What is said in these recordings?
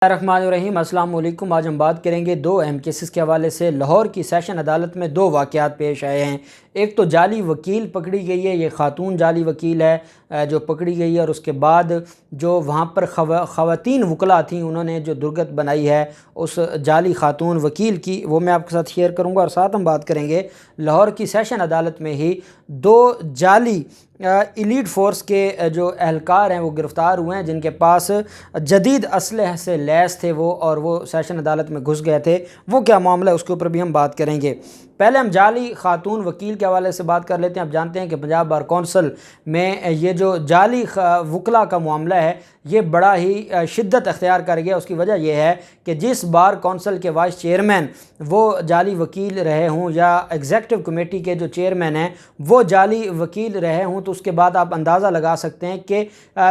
الرحمن الرحیم، السلام علیکم۔ آج ہم بات کریں گے دو اہم کیسز کے حوالے سے۔ لاہور کی سیشن عدالت میں دو واقعات پیش آئے ہیں۔ ایک تو جعلی وکیل پکڑی گئی ہے، یہ خاتون جعلی وکیل ہے جو پکڑی گئی ہے، اور اس کے بعد جو وہاں پر خواتین وکلاء تھیں انہوں نے جو درگت بنائی ہے اس جعلی خاتون وکیل کی، وہ میں آپ کے ساتھ شیئر کروں گا۔ اور ساتھ ہم بات کریں گے لاہور کی سیشن عدالت میں ہی دو جعلی ایلیٹ فورس کے جو اہلکار ہیں وہ گرفتار ہوئے ہیں، جن کے پاس جدید اسلحے سے لیس تھے وہ، اور وہ سیشن عدالت میں گھس گئے تھے۔ وہ کیا معاملہ ہے اس کے اوپر بھی ہم بات کریں گے۔ پہلے ہم جعلی خاتون وکیل کے حوالے سے بات کر لیتے ہیں۔ آپ جانتے ہیں کہ پنجاب بار کونسل میں یہ جو جعلی وکلاء کا معاملہ ہے یہ بڑا ہی شدت اختیار کر گیا۔ اس کی وجہ یہ ہے کہ جس بار کونسل کے وائس چیئرمین وہ جعلی وکیل رہے ہوں، یا ایگزیکٹو کمیٹی کے جو چیئرمین ہیں وہ جعلی وکیل رہے ہوں، تو اس کے بعد آپ اندازہ لگا سکتے ہیں کہ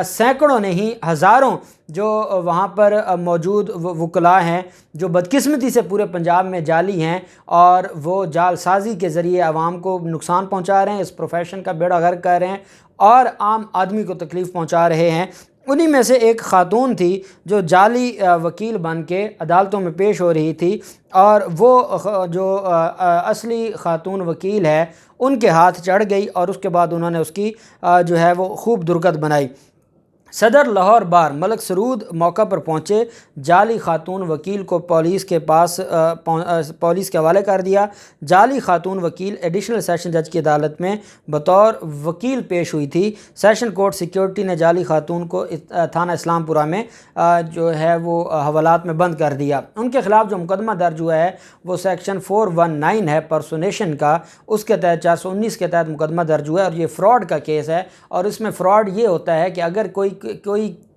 سینکڑوں نہیں ہزاروں جو وہاں پر موجود وکلاء ہیں جو بدقسمتی سے پورے پنجاب میں جعلی ہیں، اور وہ جعل سازی کے ذریعے عوام کو نقصان پہنچا رہے ہیں، اس پروفیشن کا بیڑا غرق کر رہے ہیں اور عام آدمی کو تکلیف پہنچا رہے ہیں۔ انہی میں سے ایک خاتون تھی جو جعلی وکیل بن کے عدالتوں میں پیش ہو رہی تھی، اور وہ جو اصلی خاتون وکیل ہے ان کے ہاتھ چڑھ گئی، اور اس کے بعد انہوں نے اس کی جو ہے وہ خوب درگت بنائی۔ صدر لاہور بار ملک سرود موقع پر پہنچے، جعلی خاتون وکیل کو پولیس کے حوالے کر دیا۔ جعلی خاتون وکیل ایڈیشنل سیشن جج کی عدالت میں بطور وکیل پیش ہوئی تھی۔ سیشن کورٹ سیکیورٹی نے جعلی خاتون کو تھانہ اسلام پورہ میں جو ہے وہ حوالات میں بند کر دیا۔ ان کے خلاف جو مقدمہ درج ہوا ہے وہ سیکشن 419 ہے پرسونیشن کا، اس کے تحت 419 کے تحت مقدمہ درج ہوا ہے، اور یہ فراڈ کا کیس ہے۔ اور اس میں فراڈ یہ ہوتا ہے کہ اگر کوئی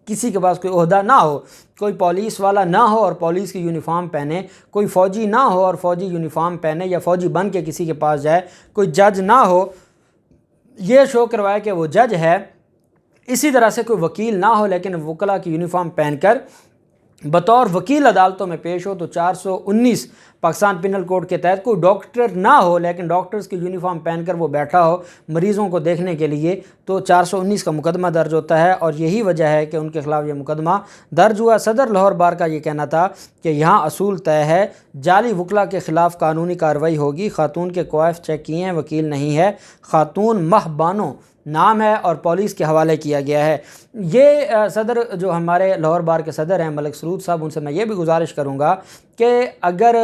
کسی کے پاس کوئی عہدہ نہ ہو، کوئی پولیس والا نہ ہو اور پولیس کی یونیفارم پہنے، کوئی فوجی نہ ہو اور فوجی یونیفارم پہنے یا فوجی بن کے کسی کے پاس جائے، کوئی جج نہ ہو، یہ شو کروائے کہ وہ جج ہے، اسی طرح سے کوئی وکیل نہ ہو لیکن وکلاء کی یونیفارم پہن کر بطور وکیل عدالتوں میں پیش ہو، تو 419 پاکستان پینل کوڈ کے تحت کوئی ڈاکٹر نہ ہو لیکن ڈاکٹرز کی یونیفارم پہن کر وہ بیٹھا ہو مریضوں کو دیکھنے کے لیے، تو 419 کا مقدمہ درج ہوتا ہے، اور یہی وجہ ہے کہ ان کے خلاف یہ مقدمہ درج ہوا۔ صدر لاہور بار کا یہ کہنا تھا کہ یہاں اصول طے ہے، جعلی وکلاء کے خلاف قانونی کارروائی ہوگی۔ خاتون کے کوائف چیک کیے ہیں، وکیل نہیں ہے، خاتون مہ بانو نام ہے اور پولیس کے حوالے کیا گیا ہے۔ یہ صدر جو ہمارے لاہور بار کے صدر ہیں ملک سرود صاحب، ان سے میں یہ بھی گزارش کروں گا کہ اگر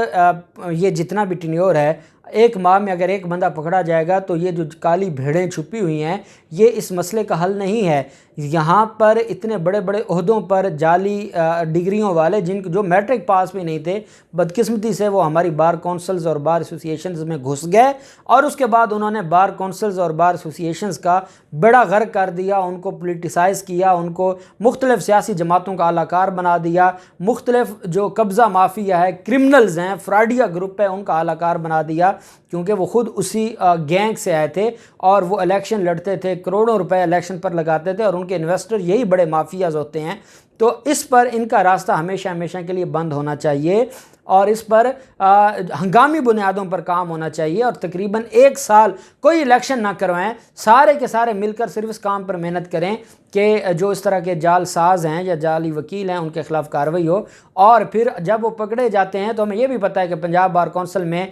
یہ جتنا بھی ٹینیور ہے، ایک ماہ میں اگر ایک بندہ پکڑا جائے گا تو یہ جو کالی بھیڑیں چھپی ہوئی ہیں یہ اس مسئلے کا حل نہیں ہے۔ یہاں پر اتنے بڑے بڑے عہدوں پر جعلی ڈگریوں والے جو میٹرک پاس بھی نہیں تھے، بدقسمتی سے وہ ہماری بار کونسلز اور بار ایسوسیشنز میں گھس گئے، اور اس کے بعد انہوں نے بار کونسلز اور بار ایسوسیشنز کا بیڑا غرق کر دیا، ان کو پولیٹیسائز کیا، ان کو مختلف سیاسی جماعتوں کا اعلی کار بنا دیا، مختلف جو قبضہ مافیا ہے، کرمنلز ہیں، فراڈیا گروپ ہے، ان کا اعلی کار بنا دیا، کیونکہ وہ خود اسی گینگ سے آئے تھے اور وہ الیکشن لڑتے تھے، کروڑوں روپے الیکشن پر لگاتے تھے، اور ان کے انویسٹر یہی بڑے مافیاز ہوتے ہیں۔ تو اس پر ان کا راستہ ہمیشہ ہمیشہ کے لیے بند ہونا چاہیے، اور اس پر ہنگامی بنیادوں پر کام ہونا چاہیے، اور تقریباً 1 سال کوئی الیکشن نہ کروائیں، سارے کے سارے مل کر صرف اس کام پر محنت کریں کہ جو اس طرح کے جعل ساز ہیں یا جعلی وکیل ہیں ان کے خلاف کارروائی ہو۔ اور پھر جب وہ پکڑے جاتے ہیں تو ہمیں یہ بھی پتہ ہے کہ پنجاب بار کونسل میں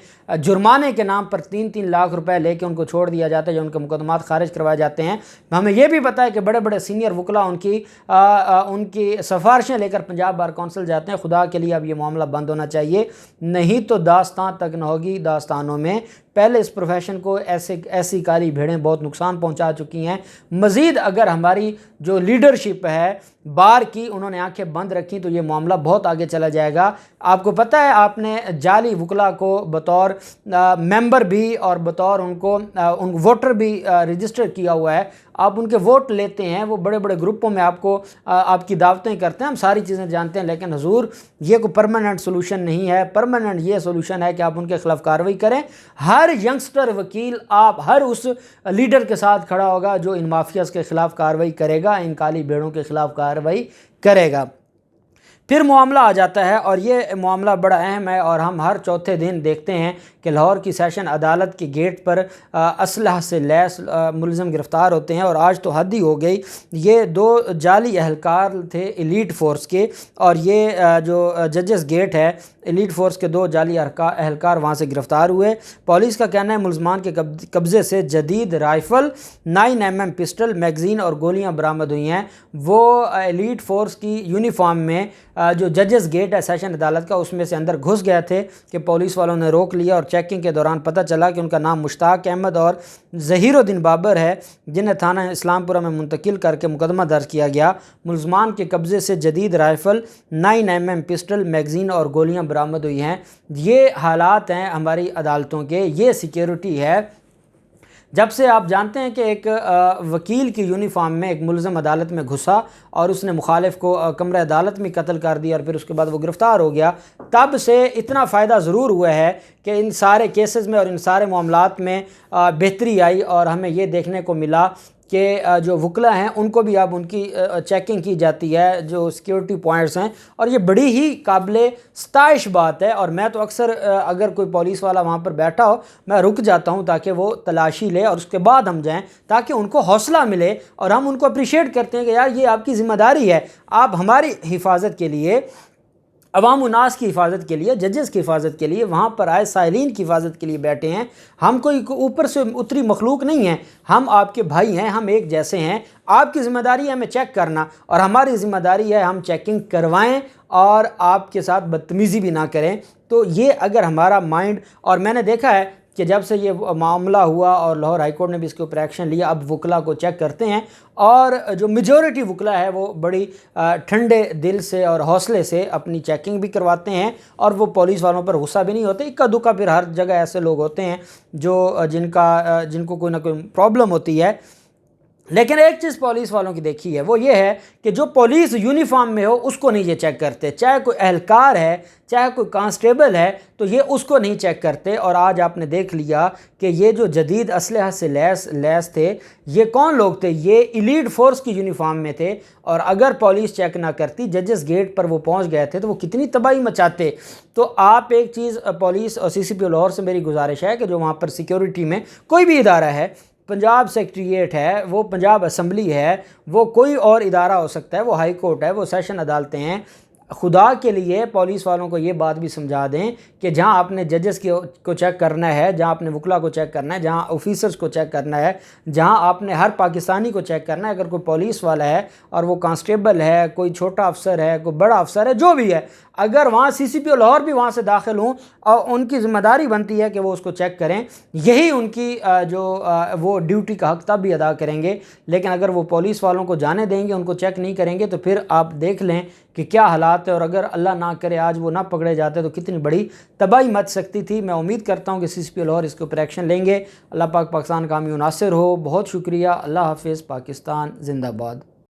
جرمانے کے نام پر 3-3 لاکھ روپے لے کے ان کو چھوڑ دیا جاتا ہے، جو ان کے مقدمات خارج کروائے جاتے ہیں۔ ہمیں یہ بھی پتہ ہے کہ بڑے بڑے سینئر وکلاء ان کی سفارشیں لے کر پنجاب بار کونسل جاتے ہیں۔ خدا کے لیے اب یہ معاملہ بند ہونا چاہیے، نہیں تو داستان تک نہ ہوگی داستانوں میں۔ پہلے اس پروفیشن کو ایسی کالی بھیڑیں بہت نقصان پہنچا چکی ہیں، مزید اگر ہماری جو لیڈرشپ ہے بار کی انہوں نے آنکھیں بند رکھی تو یہ معاملہ بہت آگے چلا جائے گا۔ آپ کو پتہ ہے آپ نے جعلی وکلاء کو بطور ممبر بھی اور بطور ان ووٹر بھی رجسٹر کیا ہوا ہے، آپ ان کے ووٹ لیتے ہیں، وہ بڑے بڑے گروپوں میں آپ کی دعوتیں کرتے ہیں، ہم ساری چیزیں جانتے ہیں، لیکن حضور یہ کوئی پرماننٹ سولوشن نہیں ہے۔ پرماننٹ یہ سولوشن ہے کہ آپ ان کے خلاف کارروائی کریں۔ ہر ینگسٹر وکیل ہر اس لیڈر کے ساتھ کھڑا ہوگا جو ان مافیاز کے خلاف کارروائی کرے گا، ان کالی بھیڑوں کے خلاف کارروائی کرے گا۔ پھر معاملہ آ جاتا ہے، اور یہ معاملہ بڑا اہم ہے، اور ہم ہر چوتھے دن دیکھتے ہیں کہ لاہور کی سیشن عدالت کے گیٹ پر اسلحہ سے لیس ملزم گرفتار ہوتے ہیں، اور آج تو حد ہی ہو گئی۔ یہ 2 جعلی اہلکار تھے ایلیٹ فورس کے، اور یہ جو ججز گیٹ ہے، ایلیٹ فورس کے 2 جعلی اہلکار وہاں سے گرفتار ہوئے۔ پولیس کا کہنا ہے ملزمان کے قبضے سے جدید رائفل، 9mm پسٹل، میگزین اور گولیاں برآمد ہوئی ہیں۔ وہ ایلیٹ فورس کی یونیفارم میں جو ججز گیٹ ہے سیشن عدالت کا، اس میں سے اندر گھس گئے تھے کہ پولیس والوں نے روک لیا، اور چیکنگ کے دوران پتہ چلا کہ ان کا نام مشتاق احمد اور ظہیر الدین بابر ہے، جنہیں تھانہ اسلام پورہ میں منتقل کر کے مقدمہ درج کیا گیا۔ ملزمان کے قبضے سے جدید رائفل، 9mm پسٹل، میگزین اور گولیاں برآمد ہوئی ہیں۔ یہ حالات ہیں ہماری عدالتوں کے، یہ سیکیورٹی ہے۔ جب سے آپ جانتے ہیں کہ ایک وکیل کی یونیفارم میں ایک ملزم عدالت میں گھسا اور اس نے مخالف کو کمرہ عدالت میں قتل کر دیا، اور پھر اس کے بعد وہ گرفتار ہو گیا، تب سے اتنا فائدہ ضرور ہوا ہے کہ ان سارے کیسز میں اور ان سارے معاملات میں بہتری آئی، اور ہمیں یہ دیکھنے کو ملا کہ جو وکلا ہیں ان کو بھی اب ان کی چیکنگ کی جاتی ہے، جو سیکیورٹی پوائنٹس ہیں، اور یہ بڑی ہی قابل ستائش بات ہے۔ اور میں تو اکثر اگر کوئی پولیس والا وہاں پر بیٹھا ہو، میں رک جاتا ہوں تاکہ وہ تلاشی لے اور اس کے بعد ہم جائیں، تاکہ ان کو حوصلہ ملے، اور ہم ان کو اپریشیٹ کرتے ہیں کہ یار یہ آپ کی ذمہ داری ہے، آپ ہماری حفاظت کے لیے، عوام الناس کی حفاظت کے لیے، ججز کی حفاظت کے لیے وہاں پر آئے سائلین کی حفاظت کے لیے بیٹھے ہیں۔ ہم کوئی اوپر سے اتری مخلوق نہیں ہیں، ہم آپ کے بھائی ہیں، ہم ایک جیسے ہیں۔ آپ کی ذمہ داری ہے ہمیں چیک کرنا، اور ہماری ذمہ داری ہے ہم چیکنگ کروائیں اور آپ کے ساتھ بدتمیزی بھی نہ کریں۔ تو یہ اگر ہمارا مائنڈ، اور میں نے دیکھا ہے کہ جب سے یہ معاملہ ہوا اور لاہور ہائی کورٹ نے بھی اس کے اوپر ایکشن لیا، اب وکلا کو چیک کرتے ہیں، اور جو میجورٹی وکلا ہے وہ بڑی ٹھنڈے دل سے اور حوصلے سے اپنی چیکنگ بھی کرواتے ہیں، اور وہ پولیس والوں پر غصہ بھی نہیں ہوتے۔ اکا دکا پھر ہر جگہ ایسے لوگ ہوتے ہیں جو جن کو کوئی نہ کوئی پرابلم ہوتی ہے، لیکن ایک چیز پولیس والوں کی دیکھی ہے، وہ یہ ہے کہ جو پولیس یونیفارم میں ہو اس کو نہیں یہ چیک کرتے، چاہے کوئی اہلکار ہے، چاہے کوئی کانسٹیبل ہے، تو یہ اس کو نہیں چیک کرتے۔ اور آج آپ نے دیکھ لیا کہ یہ جو جدید اسلحہ سے لیس تھے، یہ کون لوگ تھے؟ یہ ایلیٹ فورس کی یونیفارم میں تھے، اور اگر پولیس چیک نہ کرتی، ججز گیٹ پر وہ پہنچ گئے تھے، تو وہ کتنی تباہی مچاتے۔ تو آپ ایک چیز پولیس اور CCPO لاہور سے میری گزارش ہے کہ جو وہاں پر سیکیورٹی میں کوئی بھی ادارہ ہے، پنجاب سیکریٹریٹ ہے، وہ پنجاب اسمبلی ہے، وہ کوئی اور ادارہ ہو سکتا ہے، وہ ہائی کورٹ ہے، وہ سیشن عدالتیں ہیں، خدا کے لیے پولیس والوں کو یہ بات بھی سمجھا دیں کہ جہاں آپ نے ججز کو چیک کرنا ہے، جہاں آپ نے وکلا کو چیک کرنا ہے، جہاں آفیسرز کو چیک کرنا ہے، جہاں آپ نے ہر پاکستانی کو چیک کرنا ہے، اگر کوئی پولیس والا ہے اور وہ کانسٹیبل ہے، کوئی چھوٹا افسر ہے، کوئی بڑا افسر ہے، جو بھی ہے، اگر وہاں CCPO لاہور بھی وہاں سے داخل ہوں، اور ان کی ذمہ داری بنتی ہے کہ وہ اس کو چیک کریں، یہی ان کی وہ ڈیوٹی کا حق تب بھی ادا کریں گے۔ لیکن اگر وہ پولیس والوں کو جانے دیں گے، ان کو چیک نہیں کریں گے، تو پھر آپ دیکھ لیں کہ کیا حالات ہے، اور اگر اللہ نہ کرے آج وہ نہ پکڑے جاتے تو کتنی بڑی تباہی مچ سکتی تھی۔ میں امید کرتا ہوں کہ CCPO لاہور اس کے اوپر ایکشن لیں گے۔ اللہ پاک پاکستان کا حامی و ناصر ہو۔ بہت شکریہ۔ اللہ حافظ۔ پاکستان زندہ باد۔